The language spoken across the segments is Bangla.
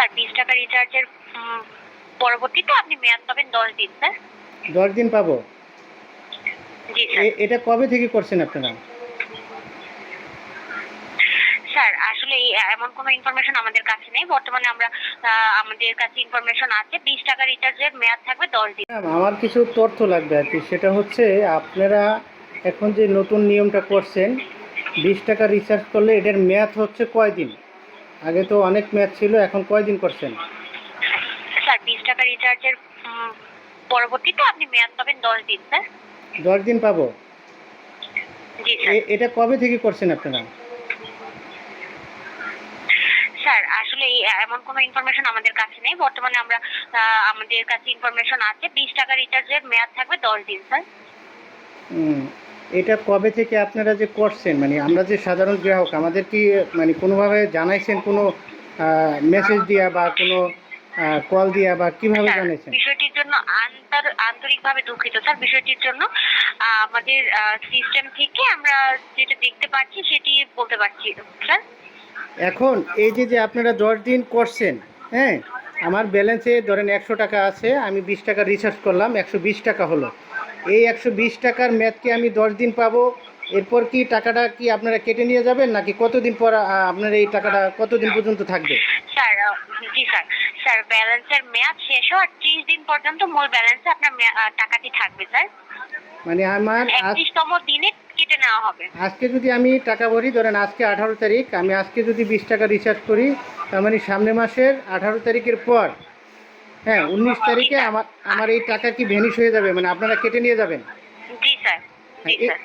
স্যার 20 টাকা রিচার্জের পরবর্তীতে আপনি মেয়াদ পাবেন 10 দিন স্যার। 10 দিন পাবো? জি স্যার। এটা কবে থেকে করছেন আপনারা? স্যার আসলে এমন কোনো ইনফরমেশন আমাদের কাছে নেই। বর্তমানে আমরা আমাদের কাছে ইনফরমেশন আছে 20 টাকা রিচার্জের মেয়াদ থাকবে 10 দিন। আমার কিছু তথ্য লাগবে আর কি। সেটা হচ্ছে আপনারা এখন যে নতুন নিয়মটা করছেন 20 টাকা রিচার্জ করলে এটার মেয়াদ হচ্ছে কয়দিন? আগে তো অনেক মেয়াদ ছিল, এখন কয়দিন করছেন? স্যার 20 টাকা রিচার্জের পরবর্তীতে আপনি মেয়াদ পাবেন 10 দিন স্যার। 10 দিন পাবো? জি স্যার। এটা কবে থেকে করছেন আপনারা? স্যার আসলে এমন কোনো ইনফরমেশন আমাদের কাছে নেই। বর্তমানে আমরা আমাদের কাছে ইনফরমেশন আছে 20 টাকা রিচার্জের মেয়াদ থাকবে 10 দিন স্যার। এটা কবে থেকে আপনারা যে করছেন, মানে আমরা যে সাধারণ গ্রাহক, আমাদের কি মানে কোনোভাবে জানাইছেন, কোনো মেসেজ দিয়া বা কোনো কল দিয়া বা কিভাবে স্যার জানাইছেন? বিষয়টির জন্য আন্তরিকভাবে দুঃখিত স্যার। বিষয়টির জন্য আমাদের সিস্টেম থেকে আমরা যেটা দেখতে পাচ্ছি সেটি বলতে পারছি স্যার। এখন এই যে আপনারা 10 দিন করছেন, হ্যাঁ, আমার ব্যালেন্সে ধরেন 100 টাকা আছে, আমি 20 টাকা রিচার্জ করলাম, 120 টাকা হলো। এই 120 টাকার মেয়াদ কি আমি 10 দিন পাবো? এরপর কি টাকাটা কি আপনারা কেটে নিয়ে যাবেন, নাকি কতদিন পর আপনার এই টাকাটা কতদিন পর্যন্ত থাকবে? স্যার জি স্যার। স্যার ব্যালেন্সের মেয়াদ শেষ হওয়ার 30 দিন পর্যন্ত মূল ব্যালেন্সে আপনার টাকাটি থাকবে স্যার। মানে আমার 31তম দিনে কেটে নেওয়া হবে। আজকে যদি আমি টাকা ভরি, ধরেন আজকে 18 তারিখ, আমি আজকে যদি 20 টাকা রিচার্জ করি, তার মানে সামনের মাসের 18 তারিখের পর, হ্যাঁ, 19 তারিখে আমার আমার এই টাকা কি ভ্যানিশ হয়ে যাবে, মানে আপনারা কেটে নিয়ে যাবেন? জি স্যার। জি স্যার।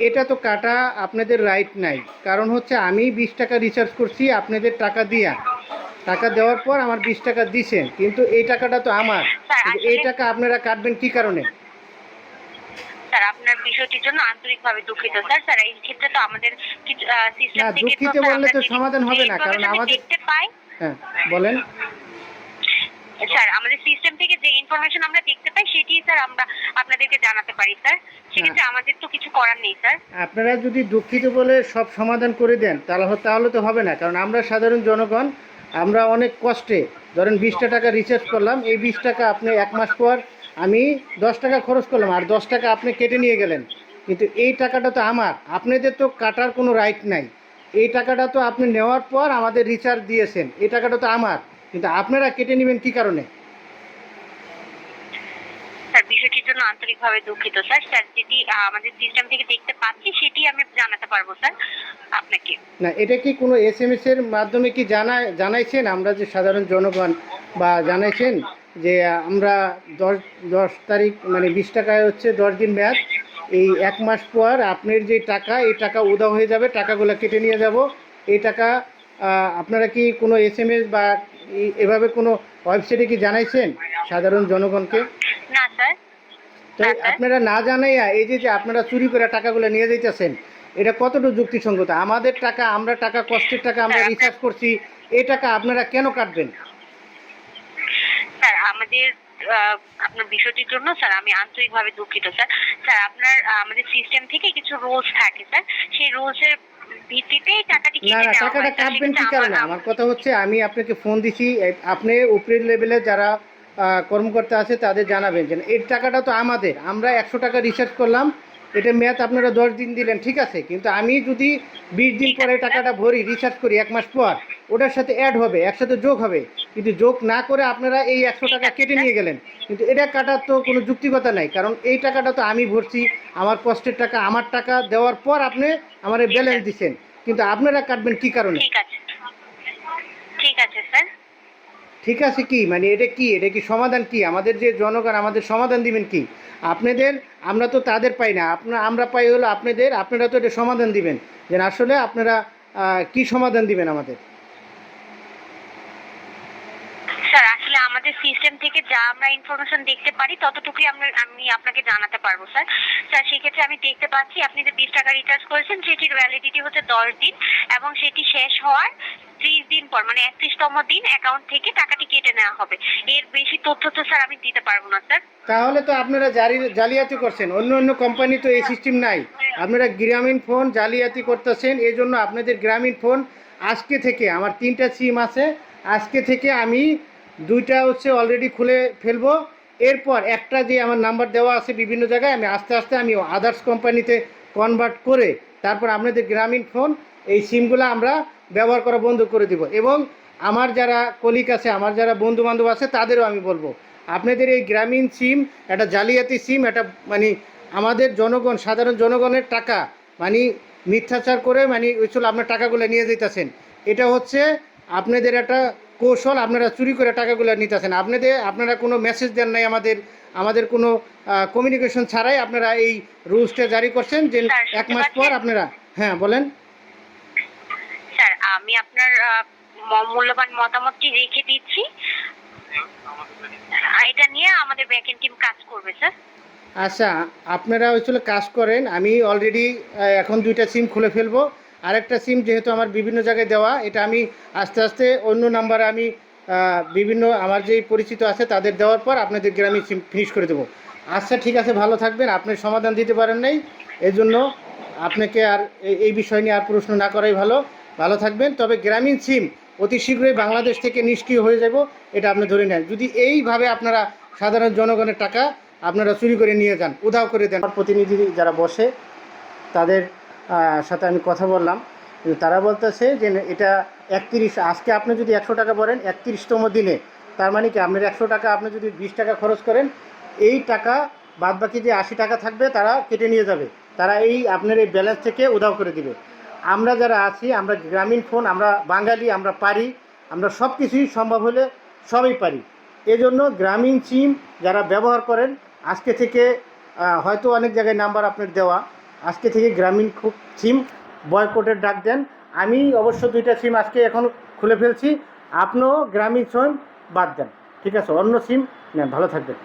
এটা তো কাটা আপনাদের রাইট নাই। কারণ হচ্ছে আমি 20 টাকা রিচার্জ করছি আপনাদের টাকা দিয়া, টাকা দেওয়ার পর আমার 20 টাকা দিছেন, কিন্তু এই টাকাটা তো আমার, কিন্তু এই টাকা আপনারা কাটবেন কি কারণে? স্যার আপনার বিষয়টির জন্য আন্তরিকভাবে দুঃখিত স্যার। স্যার এই ক্ষেত্রে তো আমাদের সিস্টেম না, থেকে দুঃখিত বললে তো সমাধান হবে না, কারণ আমাদের। দেখতে পাই। হ্যাঁ, বলেন। স্যার আমাদের সিস্টেম থেকে যে ইনফরমেশন আমরা দেখতে পাই সেটি স্যার আমরা আপনাদেরকে জানাতে পারি স্যার। সেক্ষেত্রে আমাদের তো কিছু করার নেই স্যার। আপনারা যদি দুঃখিত বলে সব সমাধান করে দেন তাহলে তো হবে না, কারণ আমরা সাধারণ জনগণ, আমরা অনেক কষ্টে ধরেন 20 টাকা রিচার্জ করলাম, এই 20 টাকা আপনি 1 মাস পর আমি 10 টাকা খরচ করলাম, আর 10 টাকা আপনি কেটে নিয়ে গেলেন, কিন্তু এই টাকাটা তো আমার, আপনাদের তো কাটার কোনো রাইট নাই। এই টাকাটা তো আপনি নেওয়ার পর আমাদের রিচার্জ দিয়েছেন, এই টাকাটা তো আমার, কিন্তু আপনারা কেটে নেবেন কী কারণে? স্যার বিষয়টির জন্য আন্তরিকভাবে দুঃখিত স্যার। স্যার যেটি আমাদের সিস্টেম থেকে দেখতে পাচ্ছি সেটি আমি জানাতে পারবো স্যার আপনাকে। না, এটা কি কোনো SMS এর মাধ্যমে কি জানাইছেন আমরা যে সাধারণ জনগণ, বা জানাইছেন যে আমরা 10 তারিখ মানে 20 টাকায় হচ্ছে 10 দিন মেয়াদ, এই 1 মাস পর আপনার যে টাকা, এই টাকা উধাও হয়ে যাবে, টাকাগুলো কেটে নিয়ে যাব, এই টাকা আপনারা কি কোনো SMS বা এভাবে কোনো ওয়েবসাইটে কি জানাইছেন সাধারণ জনগণকে? না স্যার। তো আপনারা না জানাইয়া এই যে আপনারা চুরি করে টাকাগুলো নিয়ে যাইতেছেন, এটা কতটুকু যুক্তিসঙ্গত? আমাদের টাকা, আমরা টাকা, কষ্টের টাকা আমরা রিচার্জ করছি, এই টাকা আপনারা কেন কাটবেন? স্যার আমাদের আপনার বিষয়টির জন্য স্যার আমি আন্তরিকভাবে দুঃখিত স্যার। স্যার আপনার আমাদের সিস্টেম থেকে কিছু রুলস থাকে স্যার। সেই রুলসের ভিত্তিতে টাকাটি না কেটে না, নেওয়া টাকাটা হয়। কাটবেন কি কারণে? আমার কথা হচ্ছে, আমি আপনাকে ফোন দিছি, আপনি উপরের লেভেলে যারা কর্মকর্তা আছে তাদের জানাবেন যে এই টাকাটা তো আমাদের, আমরা 100 টাকা রিচার্জ করলাম, এটা মেয়াদ আপনারা 10 দিন দিলেন, ঠিক আছে, কিন্তু আমি যদি 20 দিন পরে টাকাটা ভরি, রিচার্জ করি 1 মাস পর, ওটার সাথে অ্যাড হবে, একসাথে যোগ হবে, কিন্তু যোগ না করে আপনারা এই 100 টাকা কেটে নিয়ে গেলেন, কিন্তু এটা কাটার তো কোনো যুক্তিকতা নাই, কারণ এই টাকাটা তো আমি ভরছি, আমার কষ্টের টাকা, আমার টাকা দেওয়ার পর আপনি আমার ব্যালেন্স দিচ্ছেন, কিন্তু আপনারা কাটবেন কি কারণে? ঠিক আছে। ঠিক আছে স্যার। ঠিক আছে কি মানে এটা কি, এটা কি সমাধান কি? আমাদের যে জনগণ, আমাদের সমাধান দিবেন কি আপনাদের? আমরা তো তাদের পাই না, আমরা পাই হলো আপনাদের, আপনারা তো এটা সমাধান দিবেন, যে আসলে আপনারা কি সমাধান দিবেন আমাদের? স্যার আসলে আমাদের সিস্টেম থেকে যা আমরা ইনফরমেশন দেখতে পারি ততটুকুই আমি আপনাকে জানাতে পারবো স্যার। স্যার সেক্ষেত্রে আমি দেখতে পাচ্ছি আপনি যে 20 টাকা রিচার্জ করেছেন সেটির ভ্যালিডিটি হচ্ছে 10 দিন এবং সেটি শেষ হওয়ার 30 দিন পর মানে 31তম দিন অ্যাকাউন্ট থেকে টাকাটি কেটে নেওয়া হবে। এর বেশি তথ্য তো স্যার আমি দিতে পারবো না স্যার। তাহলে তো আপনারা জালিয়াতি করছেন, অন্য অন্য কোম্পানি তো এই সিস্টেম নাই, আপনারা গ্রামীণ ফোন জালিয়াতি করতেছেন, এই জন্য আপনাদের গ্রামীণ ফোন আজকে থেকে, আমার 3টা সিম আছে, আজকে থেকে আমি দুইটা হচ্ছে অলরেডি খুলে ফেলবো। এরপর একটা যে আমার নাম্বার দেওয়া আছে বিভিন্ন জায়গায়, আমি আস্তে আস্তে আমি আদার্স কোম্পানিতে কনভার্ট করে তারপর আপনাদের গ্রামীণ ফোন এই সিমগুলো আমরা ব্যবহার করা বন্ধ করে দিব। এবং আমার যারা কলিগ আছে, আমার যারা বন্ধু বান্ধব আছে, তাদেরও আমি বলবো আপনাদের এই গ্রামীণ সিম একটা জালিয়াতি সিম, এটা মানে আমাদের জনগণ, সাধারণ জনগণের টাকা মানে মিথ্যাচার করে মানে ওইসব আপনার টাকাগুলো নিয়ে যেতেছেন। এটা হচ্ছে আপনাদের একটা কৌশল, আপনারা চুরি করে টাকাগুলো নিতেছেন। আপনারা কোনো মেসেজ দেন নাই আমাদের কোনো কমিউনিকেশন ছাড়াই আপনারা এই রুলসটা জারি করছেন যে স্যার, 1 মাস পর আপনারা। হ্যাঁ বলেন। স্যার আমি আপনার মূল্যবান মতামতটি রেখে দিচ্ছি। এটা নিয়ে আমাদের ব্যাকএন্ড টিম কাজ করবে স্যার। আচ্ছা, আপনারা ওইগুলো কাজ করেন। আমি অলরেডি এখন দুইটা সিম খুলে ফেলবো। আরেকটা সিম যেহেতু আমার বিভিন্ন জায়গায় দেওয়া, এটা আমি আস্তে আস্তে অন্য নাম্বারে আমি বিভিন্ন আমার যেই পরিচিত আছে তাদের দেওয়ার পর আপনাদের গ্রামীণ সিম ফিনিশ করে দেবো। আচ্ছা ঠিক আছে, ভালো থাকবেন। আপনি সমাধান দিতে পারেন নাই, এই জন্য আপনাকে আর এই বিষয় নিয়ে আর প্রশ্ন না করাই ভালো। ভালো থাকবেন। তবে গ্রামীণ সিম অতি শীঘ্রই বাংলাদেশ থেকে নিষ্ক্রিয় হয়ে যাব, এটা আপনি ধরে নেন। যদি এইভাবে আপনারা সাধারণ জনগণের টাকা আপনারা চুরি করে নিয়ে যান, উধাও করে দেন। আমার প্রতিনিধি যারা বসে তাদের সাথে আমি কথা বললাম, কিন্তু তারা বলতেছে যে এটা 31, আজকে আপনি যদি 100 টাকা ভরেন 31তম দিনে, তার মানে কি আপনার 100 টাকা আপনি যদি 20 টাকা খরচ করেন, এই টাকা বাদ বাকি যে 80 টাকা থাকবে তারা কেটে নিয়ে যাবে, তারা এই আপনার এই ব্যালেন্স থেকে উধাও করে দিবে। আমরা যারা আছি, আমরা গ্রামীণ ফোন, আমরা বাঙালি, আমরা পারি, আমরা সব কিছুই সম্ভব হলে সবই পারি। এজন্য গ্রামীণ সিম যারা ব্যবহার করেন, আজকে থেকে হয়তো অনেক জায়গায় নাম্বার আপনার দেওয়া, আজকে থেকে গ্রামীণ সিম বয়কটের ডাক দেন। আমি অবশ্য দুইটা সিম আজকে এখন খুলে ফেলছি, আপনিও গ্রামীণ সিম বাদ দেন, ঠিক আছে? অন্য সিম নেন। ভালো থাকবেন।